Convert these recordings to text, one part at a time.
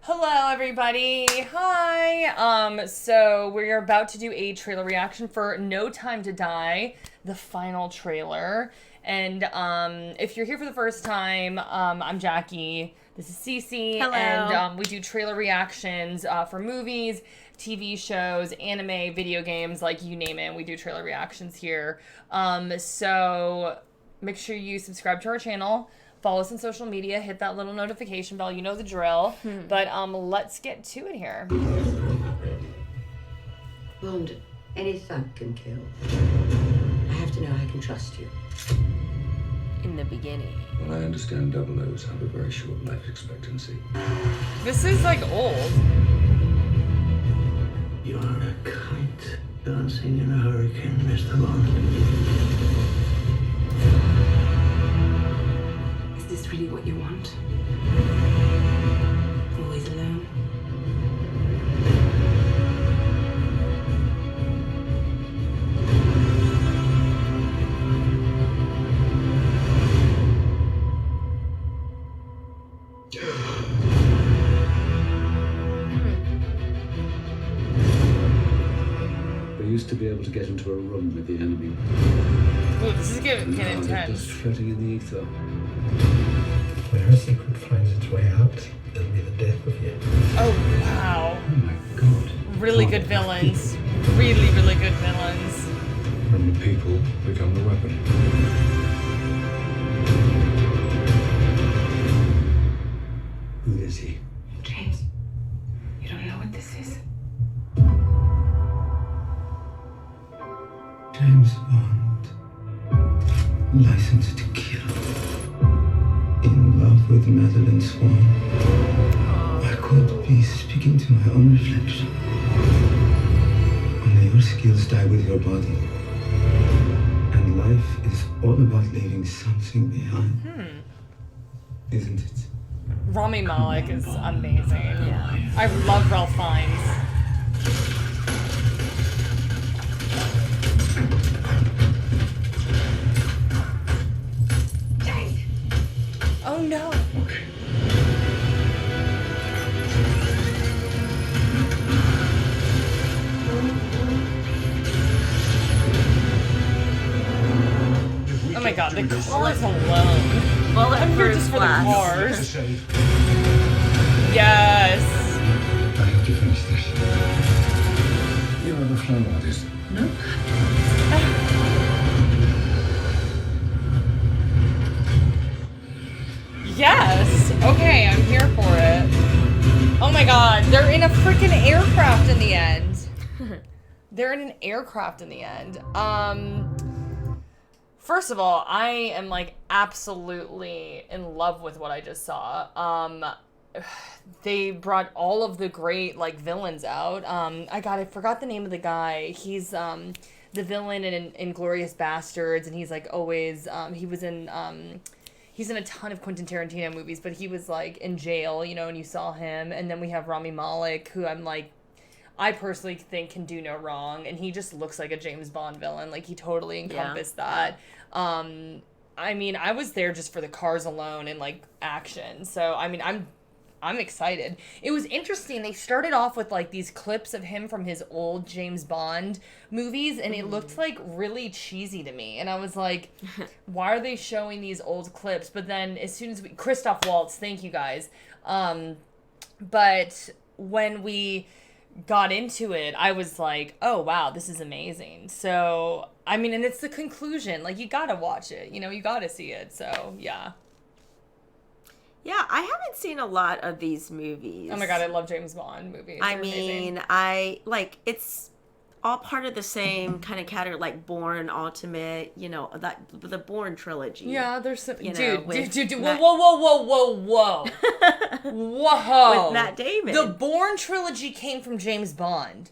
Hello, everybody. Hi. So we're about to do a trailer reaction for No Time to Die, the final trailer. And if you're here for the first time, I'm Jackie. This is Cece. Hello. And we do trailer reactions for movies, TV shows, anime, video games, like you name it. We do trailer reactions here. So make sure you subscribe to our channel. Follow us on social media. Hit that little notification bell. You know the drill. But let's get to it here. Bond, any thug can kill. I have to know I can trust you. In the beginning. Well, I understand double O's have a very short life expectancy. This is like old. You are a kite dancing in a hurricane, Mr. Bond. Is this really what you want? Always alone? They used to be able to get into a room with the enemy. Ooh, this is getting Now they're intense. just floating in the ether. When her secret finds its way out, it'll be the death of you. Oh, wow. Oh my god. Really good villains. Really, really good villains. From the people become the weapon. Who is he? James, you don't know what this is. James Bond. License to kill. In love with Madeline Swan. I could be speaking to my own reflection. Only your skills die with your body. And life is all about leaving something behind. Isn't it? Rami Malek is amazing. Yeah. I love Ralph Fiennes. James! Oh, no. Okay. Oh, my God. The cars alone. I'm here just for the cars. Yes. I have to finish this. You are the flow artist. No. Yes. Okay, I'm here for it. Oh my god, they're in a freaking aircraft in the end. They're in an aircraft in the end. First of all, I am like absolutely in love with what I just saw. They brought all of the great like villains out. I forgot the name of the guy. He's the villain in Inglourious Bastards, and he's like always he was in he's in a ton of Quentin Tarantino movies, but he was like in jail, you know, and you saw him. And then we have Rami Malek, who I personally think can do no wrong, and he just looks like a James Bond villain. Like he totally encompassed that. I mean, I was there just for the cars alone and like action. So I mean, I'm excited. It was interesting. They started off with like these clips of him from his old James Bond movies, and it looked like really cheesy to me. And I was like, why are they showing these old clips? But then as soon as Christoph Waltz, thank you guys. But when we got into it, I was like, oh wow, this is amazing. So I mean, and it's the conclusion. Like you gotta watch it. You know, you gotta see it. So yeah. Yeah, I haven't seen a lot of these movies. Oh my god, I love James Bond movies. I They're mean, amazing. it's all part of the same kind of category, like Bourne Ultimate, you know, the Bourne trilogy. Yeah, there's some You know, dude. Matt- Whoa. Whoa. With Matt Damon. The Bourne trilogy came from James Bond.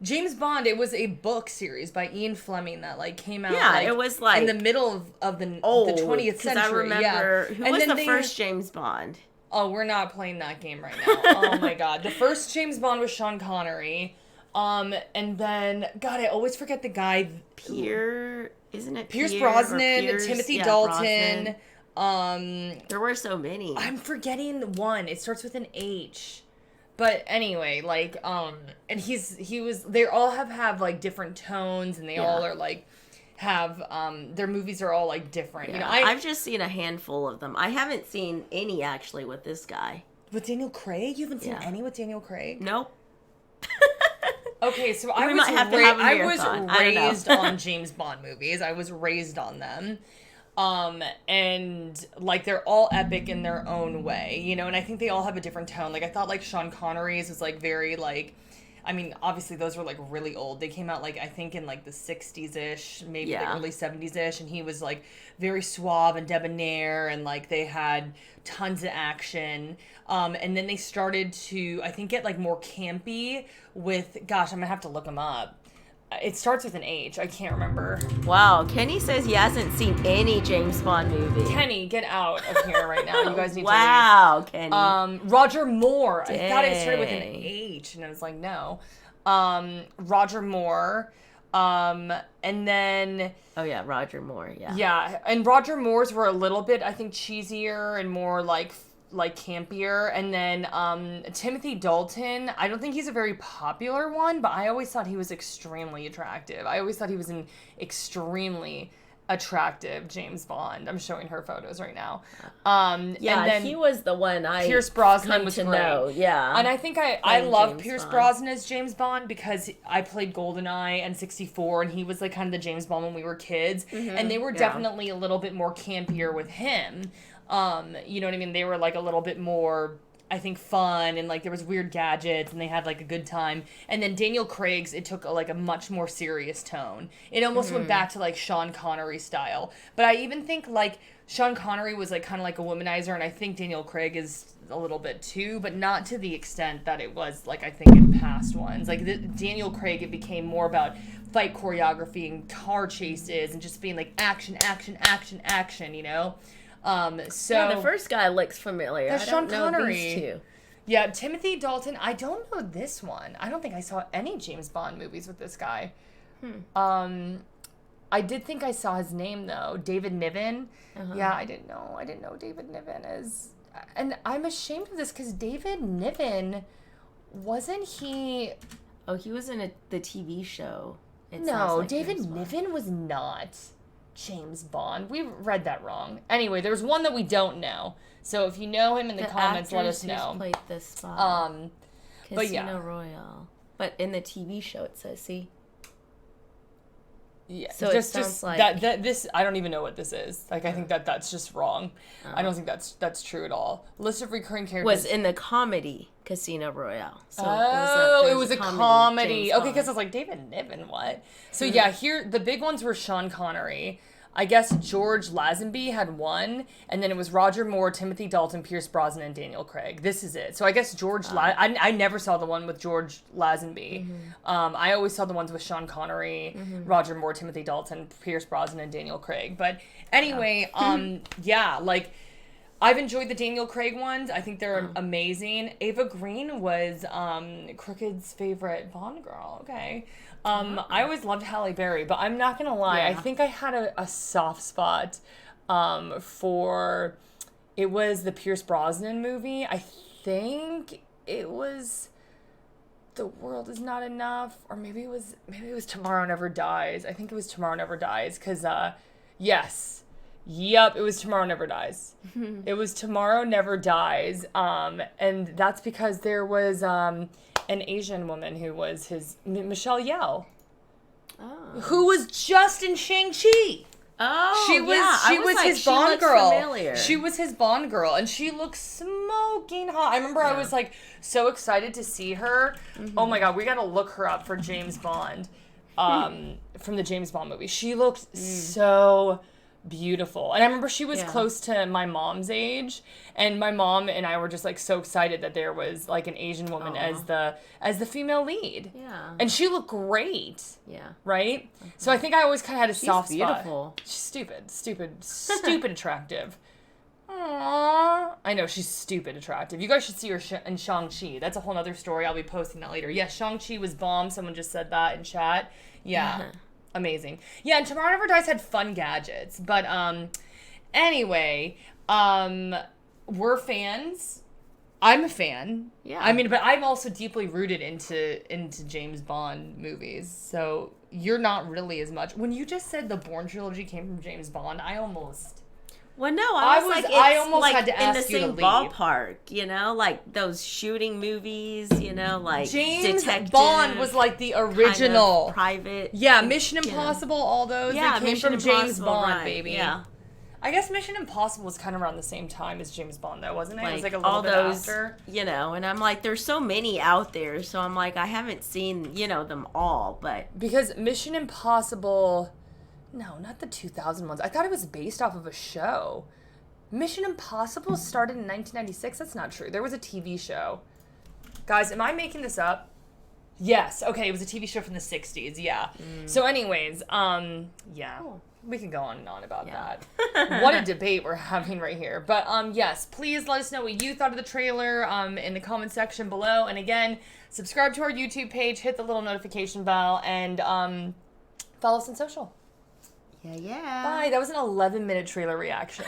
James Bond, it was a book series by Ian Fleming that like came out. Yeah, it was like in the middle of the 20th Because century. I remember who And was then the first James Bond. Oh, we're not playing that game right now. Oh my god, the first James Bond was Sean Connery. And then God, I always forget the guy. Isn't it Pierce Pierre or Brosnan, Pierce? Timothy Yeah, Dalton. There were so many. I'm forgetting one. It starts with an H. But anyway, like, and they all have like different tones, and they all are like, have, their movies are all like different. Yeah. You know, I've just seen a handful of them. I haven't seen any actually with this guy. with Daniel Craig? You haven't seen any with Daniel Craig? Nope. Okay, so We might have to have a I was marathon. I don't know. raised on James Bond movies. I was raised on them. And like they're all epic in their own way, you know, and I think they all have a different tone. Like I thought like Sean Connery's was like very like, I mean, obviously those were like really old. They came out like I think in like the 60s-ish, maybe like early 70s-ish, and he was like very suave and debonair, and like they had tons of action. And then they started to, I think, get like more campy with, gosh, I'm gonna have to look them up. It starts with an H. I can't remember. Wow, Kenny says he hasn't seen any James Bond movie. Kenny, get out of here right now. You guys need wow, Kenny. to leave. Roger Moore. Dang. I thought it started with an H, and I was like, no. Roger Moore. And then... Oh, yeah, Roger Moore, yeah. Yeah, and Roger Moore's were a little bit, I think, cheesier and more like campier. And then Timothy Dalton, I don't think he's a very popular one, but I always thought he was extremely attractive. I always thought he was an extremely attractive James Bond. I'm showing her photos right now. Yeah, and then he was the one I Pierce Brosnan come was to great. know. Yeah. And I think I love James Pierce Bond. Brosnan as James Bond because I played GoldenEye and 64, and he was like kind of the James Bond when we were kids. And they were definitely a little bit more campier with him. You know what I mean? They were like a little bit more, I think, fun, and like there was weird gadgets, and they had like a good time. And then Daniel Craig's, it took like a much more serious tone. It almost went back to like Sean Connery style. But I even think like Sean Connery was like kind of like a womanizer, and I think Daniel Craig is a little bit too, but not to the extent that it was like I think in past ones. Like Daniel Craig, it became more about fight choreography and car chases and just being like action, action, action, action, you know? So yeah, the first guy looks familiar. That's I don't Sean know Connery. these two. Yeah, Timothy Dalton. I don't know this one. I don't think I saw any James Bond movies with this guy. I did think I saw his name though, David Niven. Yeah, I didn't know David Niven is, and I'm ashamed of this because David Niven, wasn't he? Oh, he was in the TV show. It sounds No, like David James Bond. Niven was not James Bond. We read that wrong. Anyway, there's one that we don't know. So if you know him in the comments, let us actors who's know. played this spot. But Casino yeah. Royale. But in the TV show, it says, see? Yeah, So it sounds like- that this, I don't even know what this is. Like I think that's just wrong. I don't think that's true at all. List of recurring characters Was in the comedy Casino Royale. So it was a comedy. James Okay, Bond. because I was like, David Niven, what? So yeah, here the big ones were Sean Connery. I guess George Lazenby had one, and then it was Roger Moore, Timothy Dalton, Pierce Brosnan, and Daniel Craig. This is it. So I guess I never saw the one with George Lazenby. I always saw the ones with Sean Connery, Roger Moore, Timothy Dalton, Pierce Brosnan, and Daniel Craig. But anyway, yeah, like I've enjoyed the Daniel Craig ones. I think they're amazing. Ava Green was Crooked's favorite Bond girl. Okay. I always loved Halle Berry, but I'm not gonna lie. I think I had a soft spot for, it was the Pierce Brosnan movie. I think it was The World Is Not Enough, or maybe it was Tomorrow Never Dies. I think it was Tomorrow Never Dies, because yes. Yep, it was Tomorrow Never Dies. It was Tomorrow Never Dies. And that's because there was an Asian woman who was Michelle Yeoh, who was just in Shang-Chi. Oh, She was yeah. she I was like, his she Bond looks girl. familiar. She was his Bond girl, and she looked smoking hot. I remember I was like so excited to see her. Oh my god, we gotta look her up for James Bond, from the James Bond movie. She looked so beautiful, and I remember she was close to my mom's age, and my mom and I were just like so excited that there was like an Asian woman as the female lead. Yeah. And she looked great. Yeah. Right? So I think I always kind of had a soft beautiful. spot. She's stupid attractive. Aww. I know, she's stupid attractive. You guys should see her in Shang-Chi. That's a whole other story. I'll be posting that later. Yeah, Shang-Chi was bomb. Someone just said that in chat. Yeah. Amazing. Yeah, and Tomorrow Never Dies had fun gadgets. But Anyway, we're fans. I'm a fan. Yeah. I mean, but I'm also deeply rooted into James Bond movies. So you're not really as much. When you just said the Bourne trilogy came from James Bond, I almost. Well, no, I was like, it's I almost like had to in the ask you to same leave. ballpark, you know, like those shooting movies, you know, like James detective Bond was like the original. kind of private. Yeah, Mission you know. Impossible, all those. Yeah, they came Mission from James Impossible, Bond, right, baby. Yeah. I guess Mission Impossible was kind of around the same time as James Bond, though, wasn't it? It was like a all little bit those, after. you know, and I'm like, there's so many out there, so I'm like, I haven't seen, you know, them all, but Because Mission Impossible, no, not the 2000 ones. I thought it was based off of a show. Mission Impossible started in 1996. That's not true. There was a TV show. Guys, am I making this up? Yes. Okay, it was a TV show from the 60s. Yeah. So anyways, yeah. We can go on and on about that. What a debate we're having right here. But yes, please let us know what you thought of the trailer in the comment section below. And again, subscribe to our YouTube page, hit the little notification bell, and follow us on social. yeah. Bye. That was an 11-minute trailer reaction.